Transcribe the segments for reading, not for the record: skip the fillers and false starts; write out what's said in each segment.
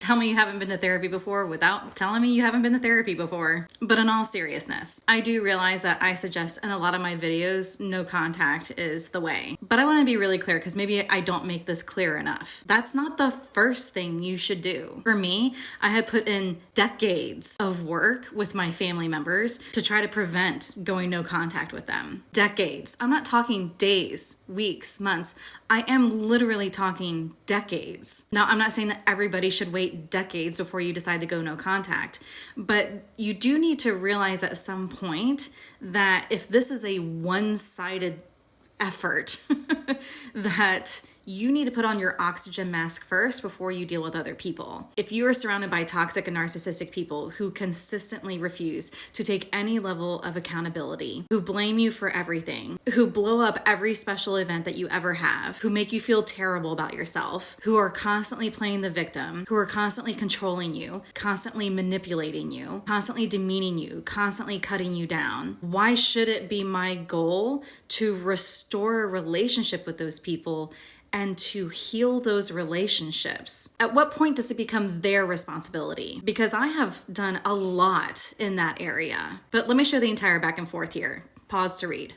Tell me you haven't been to therapy before without telling me you haven't been to therapy before. But in all seriousness, I do realize that I suggest in a lot of my videos, no contact is the way. But I want to be really clear because maybe I don't make this clear enough. That's not the first thing you should do. For me, I had put in decades of work with my family members to try to prevent going no contact with them. Decades. I'm not talking days, weeks, months. I am literally talking decades. Now, I'm not saying that everybody should wait decades before you decide to go no contact, but you do need to realize at some point that if this is a one-sided effort, that you need to put on your oxygen mask first before you deal with other people. If you are surrounded by toxic and narcissistic people who consistently refuse to take any level of accountability, who blame you for everything, who blow up every special event that you ever have, who make you feel terrible about yourself, who are constantly playing the victim, who are constantly controlling you, constantly manipulating you, constantly demeaning you, constantly cutting you down, why should it be my goal to restore a relationship with those people and to heal those relationships? At what point does it become their responsibility? Because I have done a lot in that area. But let me show the entire back and forth here. Pause to read.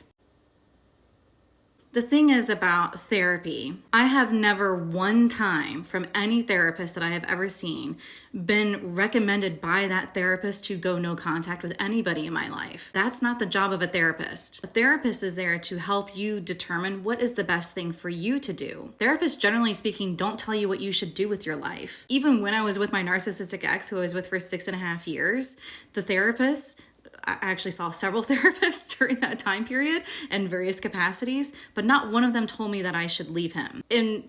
The thing is about therapy, I have never one time from any therapist that I have ever seen been recommended by that therapist to go no contact with anybody in my life. That's not the job of a therapist. A therapist is there to help you determine what is the best thing for you to do. Therapists, generally speaking, don't tell you what you should do with your life. Even when I was with my narcissistic ex, who I was with for 6.5 years, the therapist, I actually saw several therapists during that time period in various capacities, but not one of them told me that I should leave him. In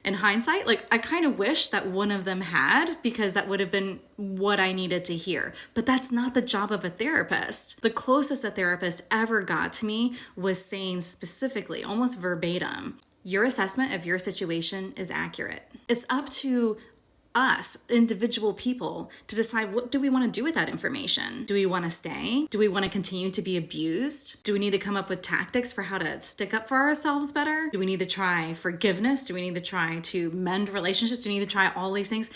hindsight, I kind of wish that one of them had, because that would have been what I needed to hear. But that's not the job of a therapist. The closest a therapist ever got to me was saying specifically, almost verbatim, your assessment of your situation is accurate. It's up to us, individual people, to decide what do we want to do with that information. Do we want to stay? Do we want to continue to be abused? Do we need to come up with tactics for how to stick up for ourselves better? Do we need to try forgiveness? Do we need to try to mend relationships? Do we need to try all these things?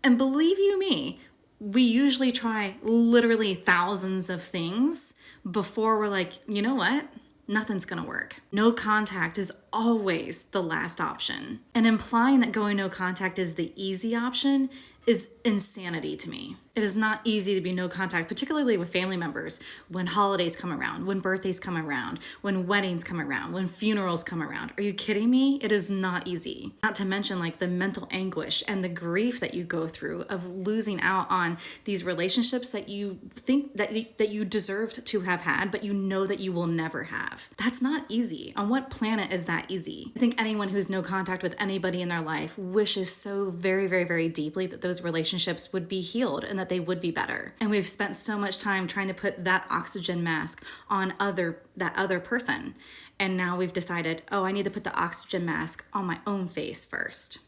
And believe you me, we usually try literally thousands of things before we're like, you know what? Nothing's gonna work. No contact is always the last option. And implying that going no contact is the easy option is insanity to me. It is not easy to be no contact, particularly with family members, when holidays come around, when birthdays come around, when weddings come around, when funerals come around. Are you kidding me? It is not easy. Not to mention the mental anguish and the grief that you go through of losing out on these relationships that you think that you deserved to have had, but you know that you will never have. That's not easy. On what planet is that easy? I think anyone who's no contact with anybody in their life wishes so very, very, very deeply that those relationships would be healed and that they would be better. And we've spent so much time trying to put that oxygen mask on that other person. And now we've decided, oh, I need to put the oxygen mask on my own face first.